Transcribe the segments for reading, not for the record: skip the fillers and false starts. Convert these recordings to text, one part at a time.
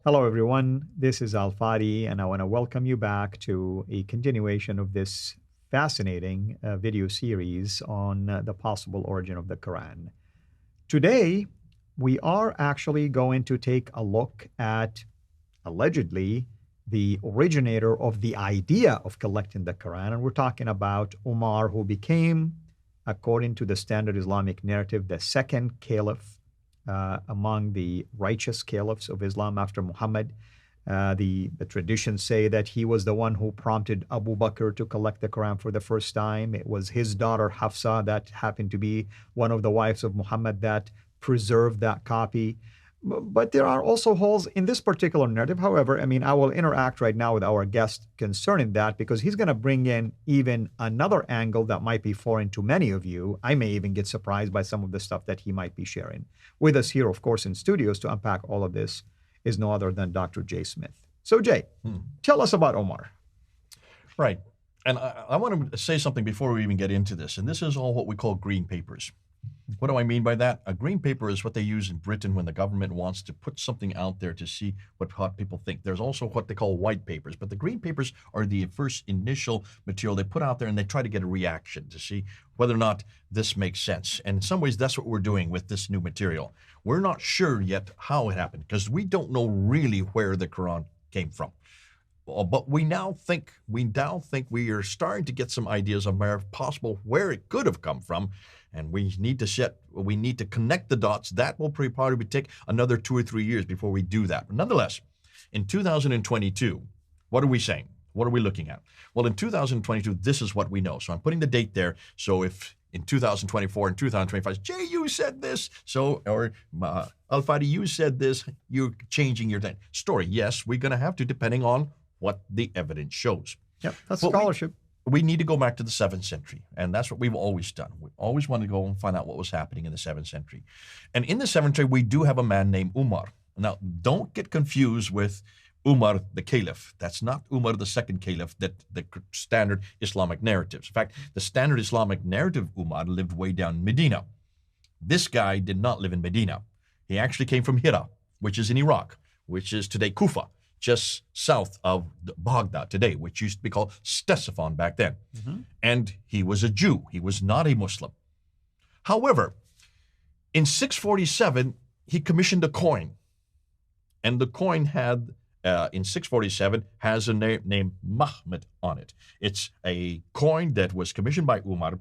Hello, everyone. This is Al Fadi, and I want to welcome you back to a continuation of this fascinating video series on the possible origin of the Quran. Today, we are actually going to take a look at allegedly the originator of the idea of collecting the Quran, and we're talking about Umar, who became, according to the standard Islamic narrative, the second caliph among the righteous caliphs of Islam after Muhammad. The traditions say that he was the one who prompted Abu Bakr to collect the Quran for the first time. It was his daughter Hafsa, that happened to be one of the wives of Muhammad, that preserved that copy. But there are also holes in this particular narrative. However, I will interact right now with our guest concerning that, because he's going to bring in even another angle that might be foreign to many of you. I may even get surprised by some of the stuff that he might be sharing. With us here, of course, in studios to unpack all of this is no other than Dr. Jay Smith. So, Jay, tell us about Omar. Right. And I want to say something before we even get into this. And this is all what we call green papers. What do I mean by that? A green paper is what they use in Britain when the government wants to put something out there to see what hot people think. There's also what they call white papers, but the green papers are the first initial material they put out there, and they try to get a reaction to see whether or not this makes sense. And in some ways, that's what we're doing with this new material. We're not sure yet how it happened, because we don't know really where the Quran came from. But we now think we are starting to get some ideas of where it could have come from. And we need to connect the dots. That will probably take another 2 or 3 years before we do that. But nonetheless, in 2022, what are we saying? What are we looking at? Well, in 2022, this is what we know. So I'm putting the date there. So if in 2024 and 2025, Jay, you said this. Or Al-Fadi, you said this. You're changing your story. Yes, we're going to have to, depending on what the evidence shows. Yep, that's scholarship. We need to go back to the 7th century, and that's what we've always done. We always want to go and find out what was happening in the 7th century. And in the 7th century, we do have a man named Umar. Now, don't get confused with Umar the Caliph. That's not Umar the second Caliph, that the standard Islamic narratives. In fact, the standard Islamic narrative Umar lived way down in Medina. This guy did not live in Medina. He actually came from Hira, which is in Iraq, which is today Kufa, just south of Baghdad today, which used to be called Ctesiphon back then. And he was a Jew. He was not a Muslim. However, in 647, he commissioned a coin. And the coin had, in 647, has a name named Muhammad on it. It's a coin that was commissioned by Umar.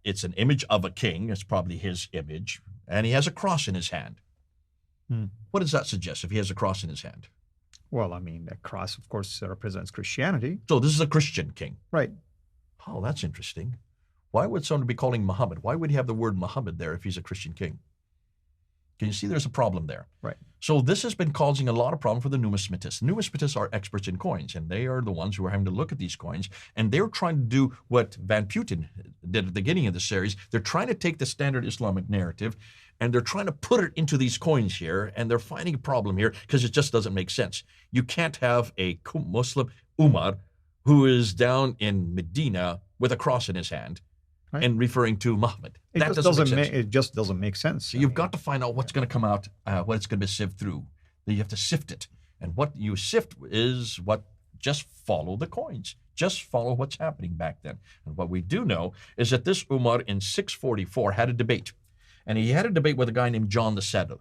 It's an image of a king. It's probably his image. And he has a cross in his hand. What does that suggest if he has a cross in his hand? Well, the cross, of course, represents Christianity. So this is a Christian king. Right. Oh, that's interesting. Why would someone be calling Muhammad? Why would he have the word Muhammad there if he's a Christian king? Can you see there's a problem there? Right. So this has been causing a lot of problem for the numismatists. Numismatists are experts in coins, and they are the ones who are having to look at these coins, and they're trying to do what Van Putten did at the beginning of the series. They're trying to take the standard Islamic narrative, and they're trying to put it into these coins here, and they're finding a problem here because it just doesn't make sense. You can't have a Muslim Umar who is down in Medina with a cross in his hand, right, and referring to Muhammad. It just doesn't make sense. So you've got to find out what's going to come out, what it's going to be sifted through. Then you have to sift it. And what you sift is what, just follow the coins. Just follow what's happening back then. And what we do know is that this Umar in 644 had a debate. And he had a debate with a guy named John the Setter.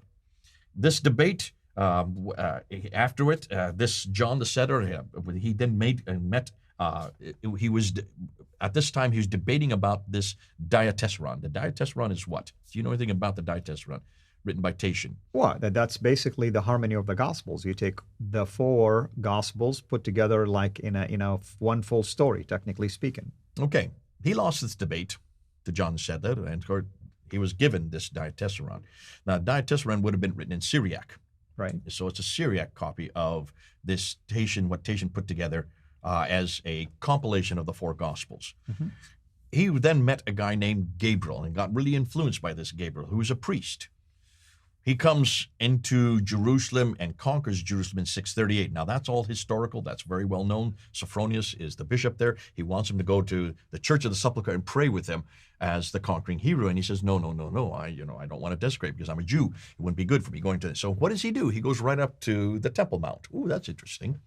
This debate, after it, this John the Setter, he then at this time, he was debating about this diatessaron. The diatessaron is what? Do you know anything about the diatessaron written by Tatian? Well, that's basically the harmony of the Gospels. You take the 4 Gospels put together like in a one full story, technically speaking. Okay. He lost this debate to John the Setter, and he was given this diatessaron. Now, diatessaron would have been written in Syriac. Right. So it's a Syriac copy of this Tatian, what Tatian put together as a compilation of the 4 Gospels. He then met a guy named Gabriel and got really influenced by this Gabriel, who was a priest. He comes into Jerusalem and conquers Jerusalem in 638. Now, that's all historical. That's very well known. Sophronius is the bishop there. He wants him to go to the Church of the Sepulchre and pray with him. as the conquering hero. And he says, no, no, no, no, I don't want to desecrate because I'm a Jew. It wouldn't be good for me going to this. So what does he do? He goes right up to the Temple Mount. Ooh, that's interesting.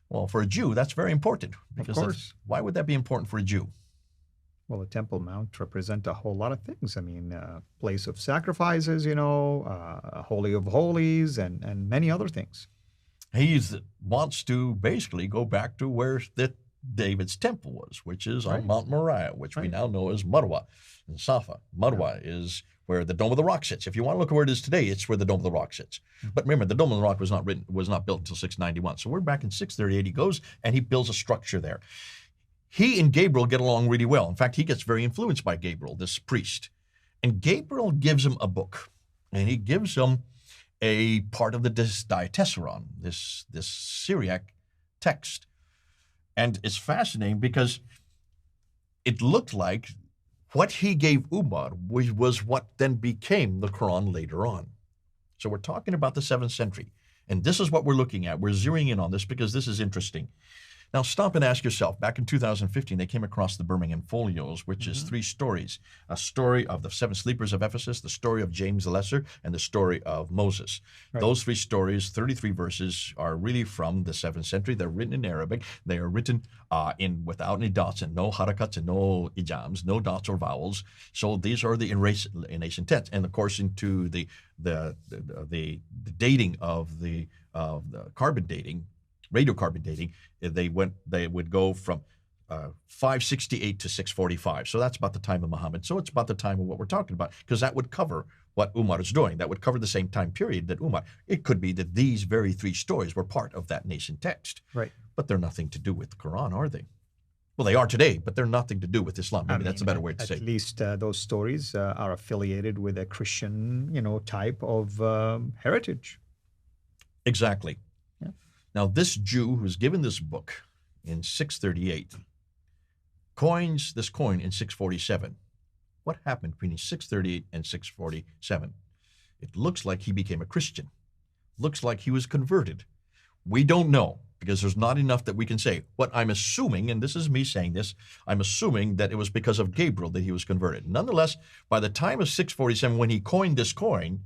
Well, for a Jew, that's very important. Because Of course. why would that be important for a Jew? Well, the Temple Mount represent a whole lot of things. I mean, place of sacrifices, Holy of Holies, and many other things. He wants to basically go back to where David's temple was, which is on Right. Mount Moriah, which we now know as Marwa and Safa. Marwa is where the Dome of the Rock sits. If you want to look at where it is today, it's where the Dome of the Rock sits. But remember, the Dome of the Rock was not built until 691. So we're back in 638. He goes and he builds a structure there. He and Gabriel get along really well. In fact, he gets very influenced by Gabriel, this priest. And Gabriel gives him a book, and he gives him a part of this diatessaron, this Syriac text. And it's fascinating because it looked like what he gave Umar was what then became the Quran later on. So we're talking about the 7th century. And this is what we're looking at. We're zeroing in on this because this is interesting. Now stop and ask yourself, back in 2015, they came across the Birmingham Folios, which is 3 stories. A story of the 7 sleepers of Ephesus, the story of James the Lesser, and the story of Moses. Right. Those 3 stories, 33 verses, are really from the 7th century. They're written in Arabic. They are written without any dots and no harakats and no ijams, no dots or vowels. So these are the in ancient tense. And of course, into the dating of the carbon dating, radiocarbon dating, they would go from 568 to 645. So that's about the time of Muhammad. So it's about the time of what we're talking about, because that would cover what Umar is doing. That would cover the same time period that Umar. It could be that these very 3 stories were part of that nascent text. Right. But they're nothing to do with the Quran, are they? Well, they are today, but they're nothing to do with Islam. Maybe that's a better way to say it. At least those stories are affiliated with a Christian, type of heritage. Exactly. Yeah. Now, this Jew who's given this book in 638 coins this coin in 647. What happened between 638 and 647? It looks like he became a Christian. Looks like he was converted. We don't know, because there's not enough that we can say. What I'm assuming, and this is me saying this, I'm assuming that it was because of Gabriel that he was converted. Nonetheless, by the time of 647, when he coined this coin,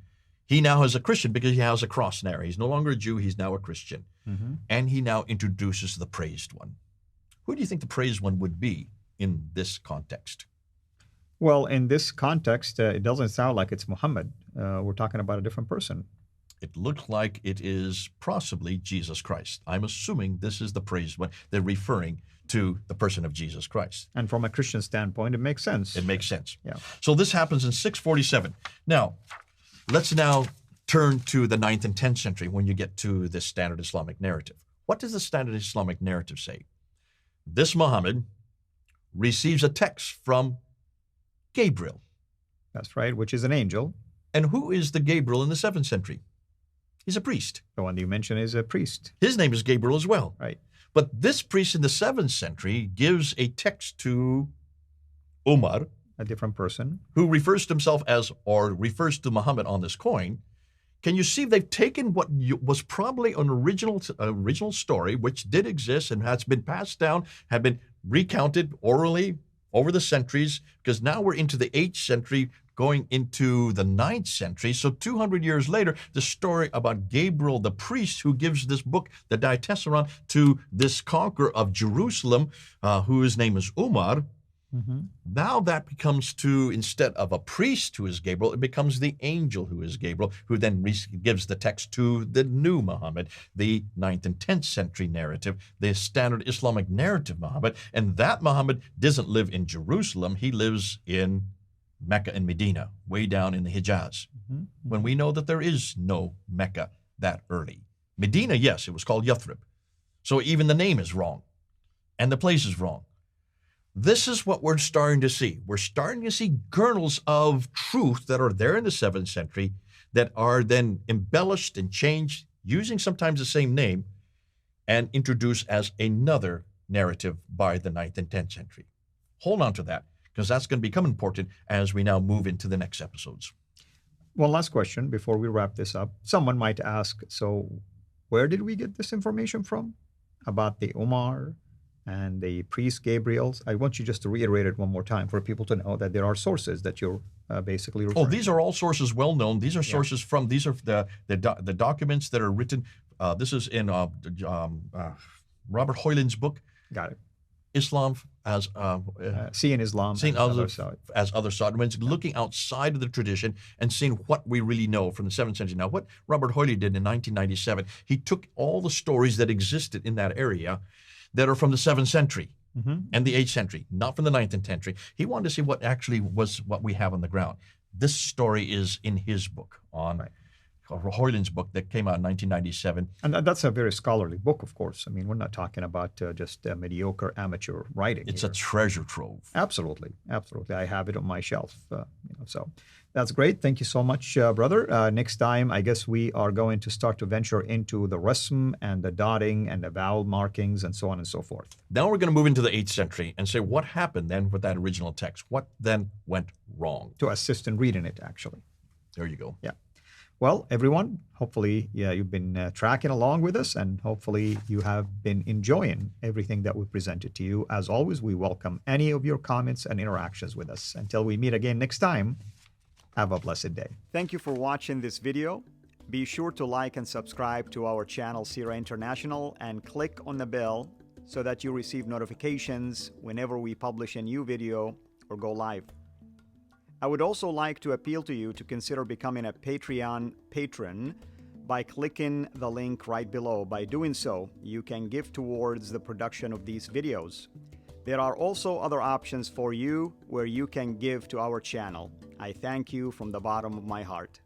he now is a Christian because he has a cross there. He's no longer a Jew, he's now a Christian. Mm-hmm. And he now introduces the praised one. Who do you think the praised one would be in this context? Well, in this context, it doesn't sound like it's Muhammad. We're talking about a different person. It looks like it is possibly Jesus Christ. I'm assuming this is the praised one. They're referring to the person of Jesus Christ. And from a Christian standpoint, it makes sense. It makes sense. Yeah. So this happens in 647. Now, let's now turn to the 9th and 10th century when you get to the standard Islamic narrative. What does the standard Islamic narrative say? This Muhammad receives a text from Gabriel. That's right, which is an angel. And who is the Gabriel in the 7th century? He's a priest. The one that you mentioned is a priest. His name is Gabriel as well. Right. But this priest in the 7th century gives a text to Umar, A different person. who refers to himself as, or refers to Muhammad on this coin. Can you see they've taken what was probably an original story, which did exist and has been passed down, had been recounted orally over the centuries, because now we're into the 8th century, going into the 9th century. So 200 years later, the story about Gabriel, the priest who gives this book, the Diatessaron, to this conqueror of Jerusalem, whose name is Umar. Mm-hmm. Now that becomes to, instead of a priest who is Gabriel, it becomes the angel who is Gabriel, who then gives the text to the new Muhammad, the 9th and 10th century narrative, the standard Islamic narrative Muhammad. And that Muhammad doesn't live in Jerusalem. He lives in Mecca and Medina, way down in the Hijaz, Mm-hmm. when we know that there is no Mecca that early. Medina, yes, it was called Yathrib. So even the name is wrong, and the place is wrong. This is what we're starting to see. We're starting to see kernels of truth that are there in the 7th century that are then embellished and changed, using sometimes the same name, and introduced as another narrative by the 9th and 10th century. Hold on to that, because that's going to become important as we now move into the next episodes. One last question before we wrap this up. Someone might ask, so where did we get this information from about the Umar and the priest Gabriel's. I want you just to reiterate it one more time for people to know that there are sources that you're basically referring Oh, these are all sources well known. These are sources from, these are the documents that are written. This is in Robert Hoyland's book, Got it. Islam as Seeing Islam seeing as others saw it. as other saw it. When it's looking outside of the tradition and seeing what we really know from the 7th century. Now, what Robert Hoyland did in 1997, he took all the stories that existed in that area that are from the 7th century and the 8th century, not from the 9th and 10th century. He wanted to see what actually was what we have on the ground. This story is in his book, on Hoyland's book that came out in 1997. And that's a very scholarly book, of course. I mean, we're not talking about just mediocre amateur writing. It's here. a treasure trove. Absolutely, absolutely. I have it on my shelf. So that's great. Thank you so much, brother. Next time, I guess we are going to start to venture into the rasm and the dotting and the vowel markings and so on and so forth. Now we're going to move into the 8th century and say what happened then with that original text. What then went wrong? To assist in reading it, actually. There you go. Yeah. Well, everyone, hopefully you've been tracking along with us, and hopefully you have been enjoying everything that we presented to you. As always, we welcome any of your comments and interactions with us. Until we meet again next time, have a blessed day. Thank you for watching this video. Be sure to like and subscribe to our channel, CIRA International, and click on the bell so that you receive notifications whenever we publish a new video or go live. I would also like to appeal to you to consider becoming a Patreon patron by clicking the link right below. By doing so, you can give towards the production of these videos. There are also other options for you where you can give to our channel. I thank you from the bottom of my heart.